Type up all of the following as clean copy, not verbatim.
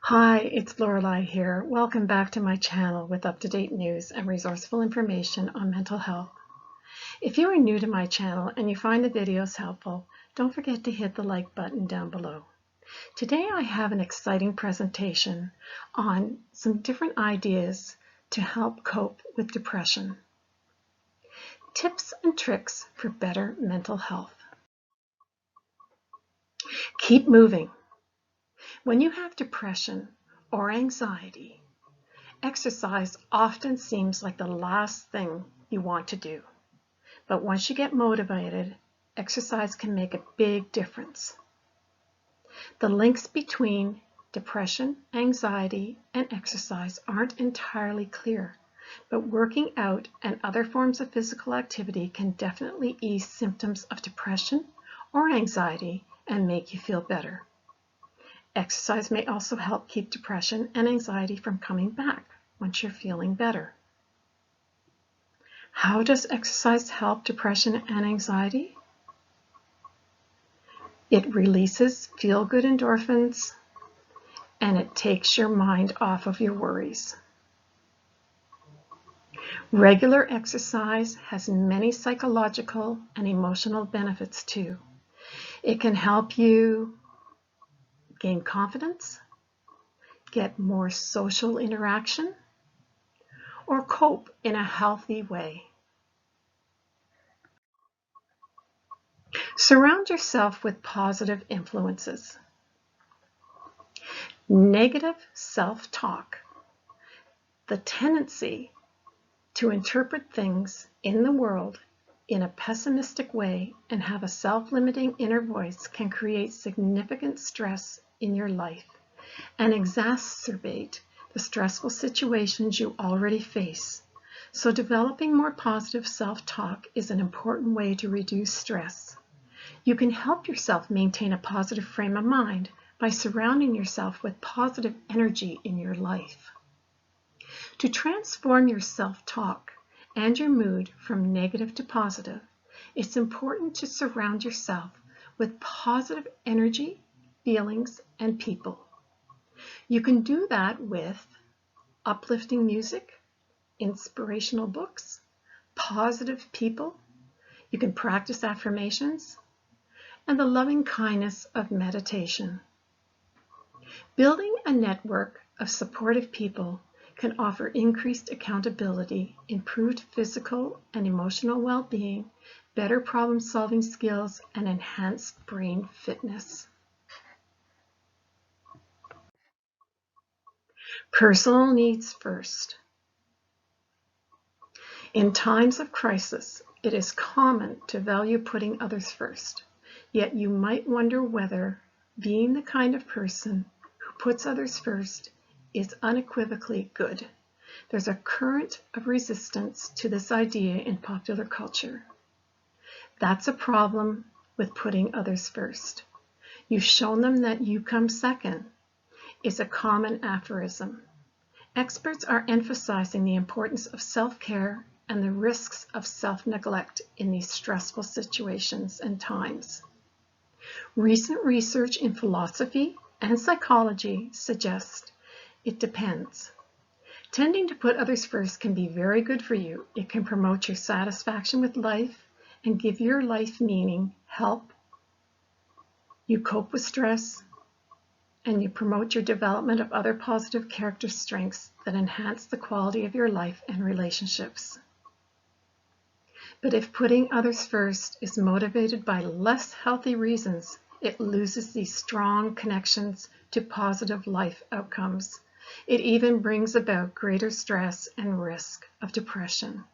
Hi, it's Lorelei here. Welcome back to my channel with up-to-date news and resourceful information on mental health. If you are new to my channel and you find the videos helpful, don't forget to hit the like button down below. Today I have an exciting presentation on some different ideas to help cope with depression. Tips and tricks for better mental health. Keep moving. When you have depression or anxiety, exercise often seems like the last thing you want to do. But once you get motivated, exercise can make a big difference. The links between depression, anxiety, and exercise aren't entirely clear, but working out and other forms of physical activity can definitely ease symptoms of depression or anxiety and make you feel better. Exercise may also help keep depression and anxiety from coming back once you're feeling better. How does exercise help depression and anxiety? It releases feel-good endorphins and it takes your mind off of your worries. Regular exercise has many psychological and emotional benefits too. It can help you gain confidence, get more social interaction, or cope in a healthy way. Surround yourself with positive influences. Negative self-talk, the tendency to interpret things in the world in a pessimistic way and have a self-limiting inner voice, can create significant stress in your life and exacerbate the stressful situations you already face. So developing more positive self-talk is an important way to reduce stress. You can help yourself maintain a positive frame of mind by surrounding yourself with positive energy in your life. To transform your self-talk and your mood from negative to positive, it's important to surround yourself with positive energy, feelings, and people. You can do that with uplifting music, inspirational books, positive people. You can practice affirmations, and the loving kindness of meditation. Building a network of supportive people can offer increased accountability, improved physical and emotional well-being, better problem-solving skills, and enhanced brain fitness. Personal needs first. In times of crisis, it is common to value putting others first, yet you might wonder whether being the kind of person who puts others first is unequivocally good. There's a current of resistance to this idea in popular culture. That's a problem with putting others first. You've shown them that you come second is a common aphorism. Experts are emphasizing the importance of self-care and the risks of self-neglect in these stressful situations and times. Recent research in philosophy and psychology suggests it depends. Tending to put others first can be very good for you. It can promote your satisfaction with life and give your life meaning, help you cope with stress, and you promote your development of other positive character strengths that enhance the quality of your life and relationships. But if putting others first is motivated by less healthy reasons, it loses these strong connections to positive life outcomes. It even brings about greater stress and risk of depression,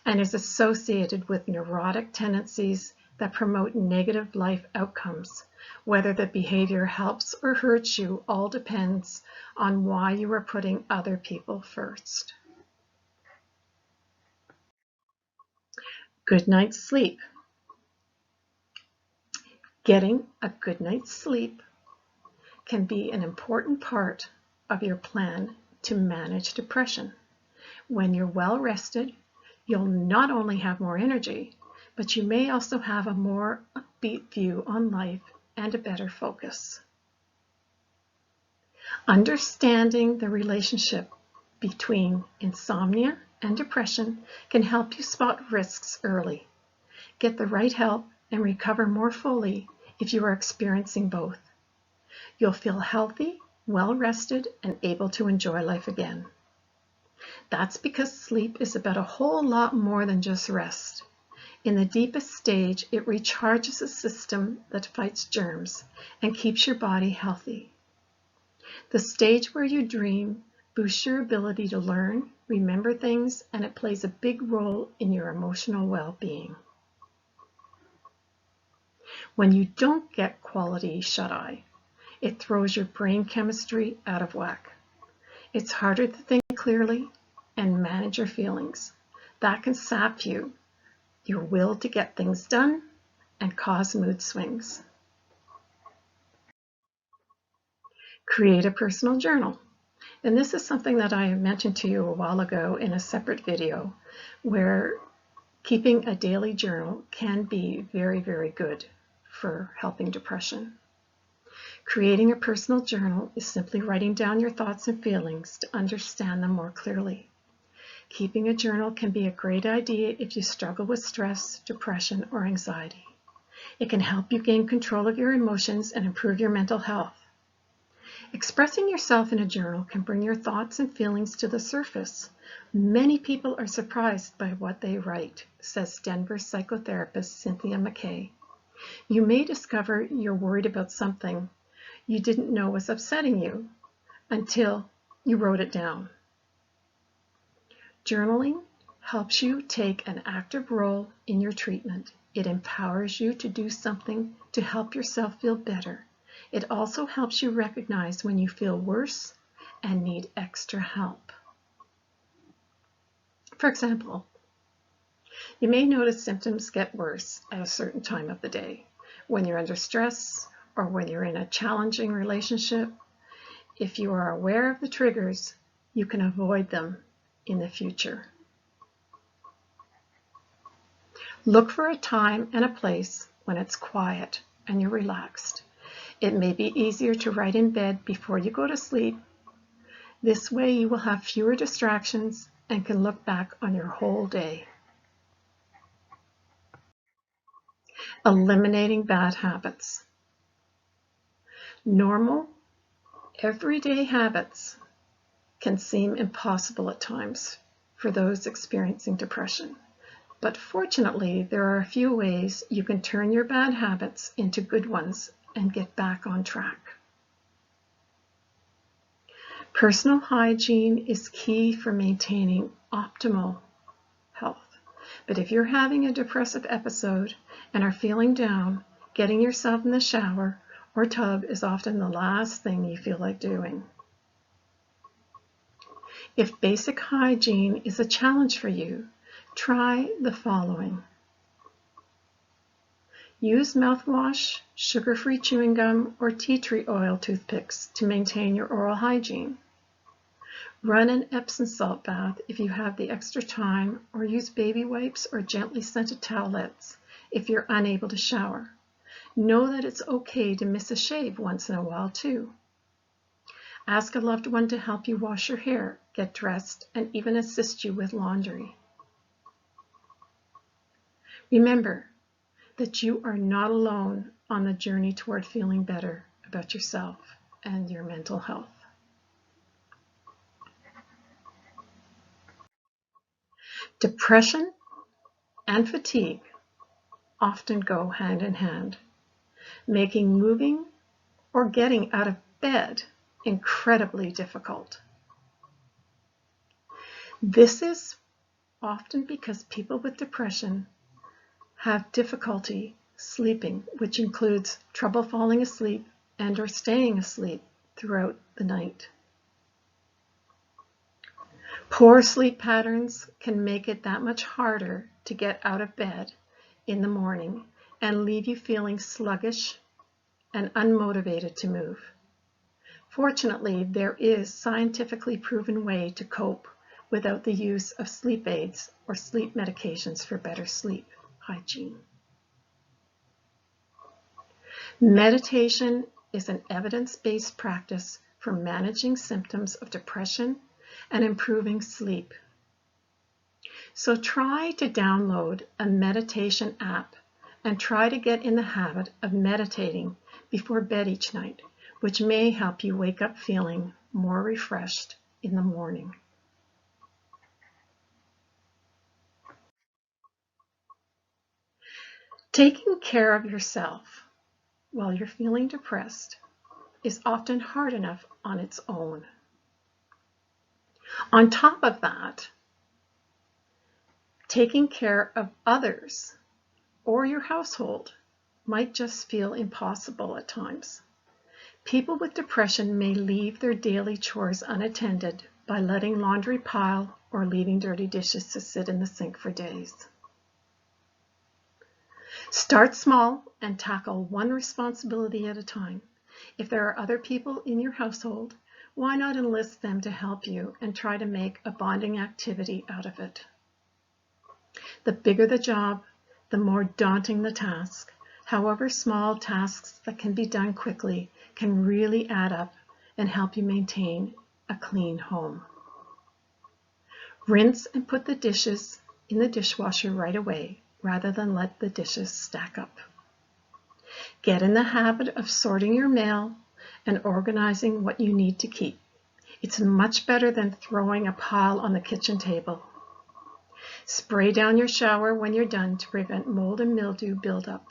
and is associated with neurotic tendencies that promote negative life outcomes. Whether the behavior helps or hurts you all depends on why you are putting other people first. Good night's sleep. Getting a good night's sleep can be an important part of your plan to manage depression. When you're well rested, you'll not only have more energy, but you may also have a more upbeat view on life and a better focus. Understanding the relationship between insomnia and depression can help you spot risks early, get the right help, and recover more fully if you are experiencing both. You'll feel healthy, well rested, and able to enjoy life again. That's because sleep is about a whole lot more than just rest. In the deepest stage, it recharges a system that fights germs and keeps your body healthy. The stage where you dream boosts your ability to learn, remember things, and it plays a big role in your emotional well-being. When you don't get quality shut-eye, it throws your brain chemistry out of whack. It's harder to think clearly and manage your feelings. That can sap you, your will to get things done, and cause mood swings. Create a personal journal. And this is something that I mentioned to you a while ago in a separate video, where keeping a daily journal can be very, very good for helping depression. Creating a personal journal is simply writing down your thoughts and feelings to understand them more clearly. Keeping a journal can be a great idea if you struggle with stress, depression, or anxiety. It can help you gain control of your emotions and improve your mental health. Expressing yourself in a journal can bring your thoughts and feelings to the surface. Many people are surprised by what they write, says Denver psychotherapist Cynthia McKay. You may discover you're worried about something you didn't know was upsetting you until you wrote it down. Journaling helps you take an active role in your treatment. It empowers you to do something to help yourself feel better. It also helps you recognize when you feel worse and need extra help. For example, you may notice symptoms get worse at a certain time of the day, when you're under stress or when you're in a challenging relationship. If you are aware of the triggers, you can avoid them in the future. Look for a time and a place when it's quiet and you're relaxed. It may be easier to write in bed before you go to sleep. This way you will have fewer distractions and can look back on your whole day. Eliminating bad habits. Normal, everyday habits can seem impossible at times for those experiencing depression. But fortunately, there are a few ways you can turn your bad habits into good ones and get back on track. Personal hygiene is key for maintaining optimal health. But if you're having a depressive episode and are feeling down, getting yourself in the shower or tub is often the last thing you feel like doing. If basic hygiene is a challenge for you, try the following. Use mouthwash, sugar-free chewing gum, or tea tree oil toothpicks to maintain your oral hygiene. Run an Epsom salt bath if you have the extra time, or use baby wipes or gently scented towelettes if you're unable to shower. Know that it's okay to miss a shave once in a while too. Ask a loved one to help you wash your hair, get dressed, and even assist you with laundry. Remember that you are not alone on the journey toward feeling better about yourself and your mental health. Depression and fatigue often go hand in hand, making moving or getting out of bed incredibly difficult. This is often because people with depression have difficulty sleeping, which includes trouble falling asleep and or staying asleep throughout the night. Poor sleep patterns can make it that much harder to get out of bed in the morning and leave you feeling sluggish and unmotivated to move. Fortunately, there is a scientifically proven way to cope without the use of sleep aids or sleep medications for better sleep hygiene. Meditation is an evidence-based practice for managing symptoms of depression and improving sleep. So try to download a meditation app and try to get in the habit of meditating before bed each night, which may help you wake up feeling more refreshed in the morning. Taking care of yourself while you're feeling depressed is often hard enough on its own. On top of that, taking care of others or your household might just feel impossible at times. People with depression may leave their daily chores unattended by letting laundry pile or leaving dirty dishes to sit in the sink for days. Start small and tackle one responsibility at a time. If there are other people in your household, why not enlist them to help you and try to make a bonding activity out of it? The bigger the job, the more daunting the task. However, small tasks that can be done quickly can really add up and help you maintain a clean home. Rinse and put the dishes in the dishwasher right away, rather than let the dishes stack up. Get in the habit of sorting your mail and organizing what you need to keep. It's much better than throwing a pile on the kitchen table. Spray down your shower when you're done to prevent mold and mildew buildup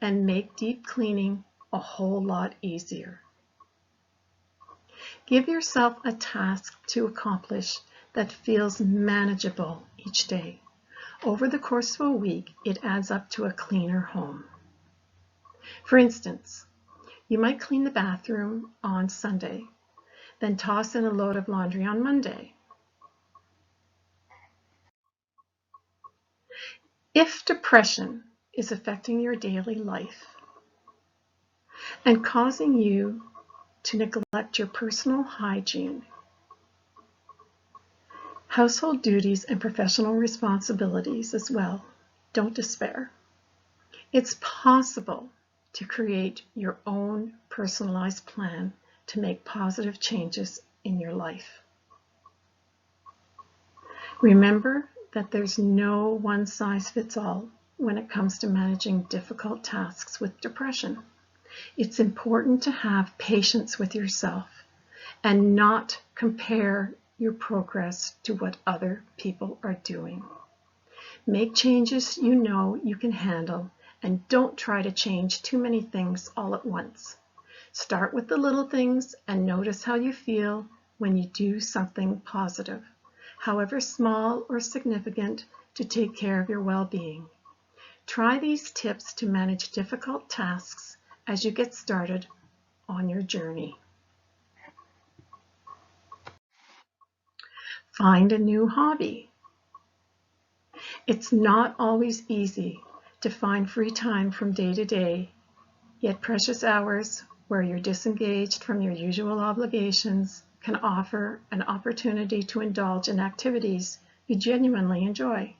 and make deep cleaning a whole lot easier. Give yourself a task to accomplish that feels manageable each day. Over the course of a week, it adds up to a cleaner home. For instance, you might clean the bathroom on Sunday, then toss in a load of laundry on Monday. If depression is affecting your daily life and causing you to neglect your personal hygiene, household duties, and professional responsibilities as well, don't despair. It's possible to create your own personalized plan to make positive changes in your life. Remember that there's no one-size-fits-all when it comes to managing difficult tasks with depression. It's important to have patience with yourself and not compare your progress to what other people are doing. Make changes you know you can handle and don't try to change too many things all at once. Start with the little things and notice how you feel when you do something positive, however small or significant, to take care of your well-being. Try these tips to manage difficult tasks as you get started on your journey. Find a new hobby. It's not always easy to find free time from day to day, yet precious hours where you're disengaged from your usual obligations can offer an opportunity to indulge in activities you genuinely enjoy.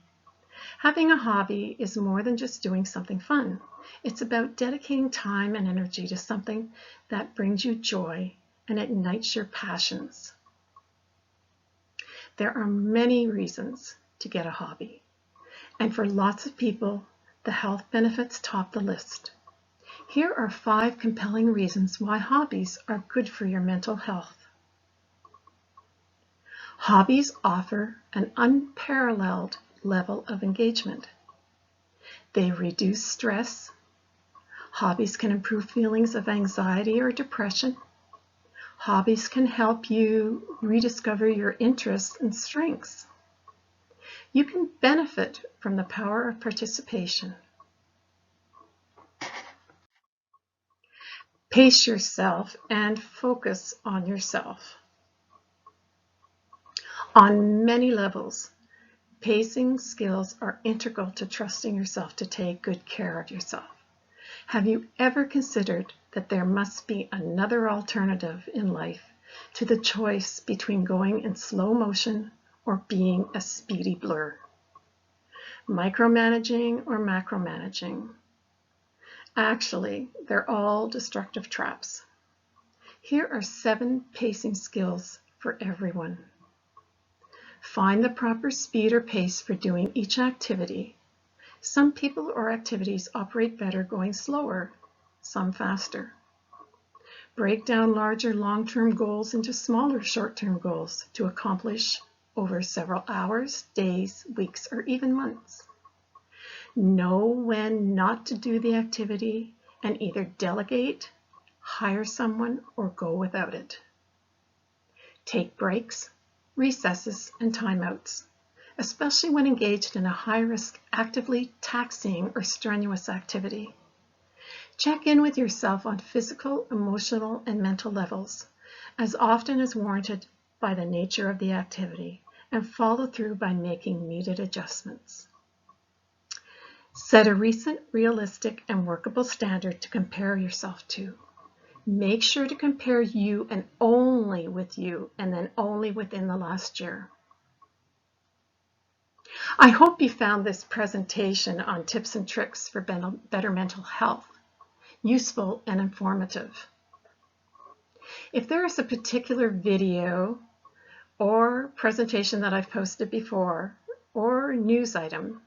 Having a hobby is more than just doing something fun. It's about dedicating time and energy to something that brings you joy and ignites your passions. There are many reasons to get a hobby, and for lots of people, the health benefits top the list. Here are 5 compelling reasons why hobbies are good for your mental health. Hobbies offer an unparalleled level of engagement. They reduce stress. Hobbies can improve feelings of anxiety or depression. Hobbies can help you rediscover your interests and strengths. You can benefit from the power of participation. Pace yourself and focus on yourself. On many levels, pacing skills are integral to trusting yourself to take good care of yourself. Have you ever considered that there must be another alternative in life to the choice between going in slow motion or being a speedy blur? Micromanaging or macromanaging? Actually, they're all destructive traps. Here are 7 pacing skills for everyone. Find the proper speed or pace for doing each activity. Some people or activities operate better going slower, some faster. Break down larger long-term goals into smaller short-term goals to accomplish over several hours, days, weeks, or even months. Know when not to do the activity and either delegate, hire someone, or go without it. Take breaks, recesses, and timeouts, especially when engaged in a high-risk, actively taxing or strenuous activity. Check in with yourself on physical, emotional, and mental levels, as often as warranted by the nature of the activity, and follow through by making needed adjustments. Set a recent, realistic, and workable standard to compare yourself to. Make sure to compare you and only with you, and then only within the last year. I hope you found this presentation on tips and tricks for better mental health useful and informative. If there is a particular video or presentation that I've posted before or news item,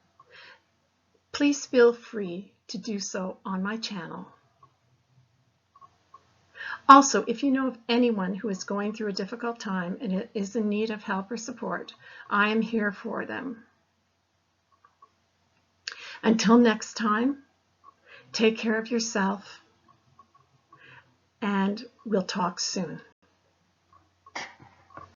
please feel free to do so on my channel. Also, if you know of anyone who is going through a difficult time and is in need of help or support, I am here for them. Until next time, take care of yourself, and we'll talk soon.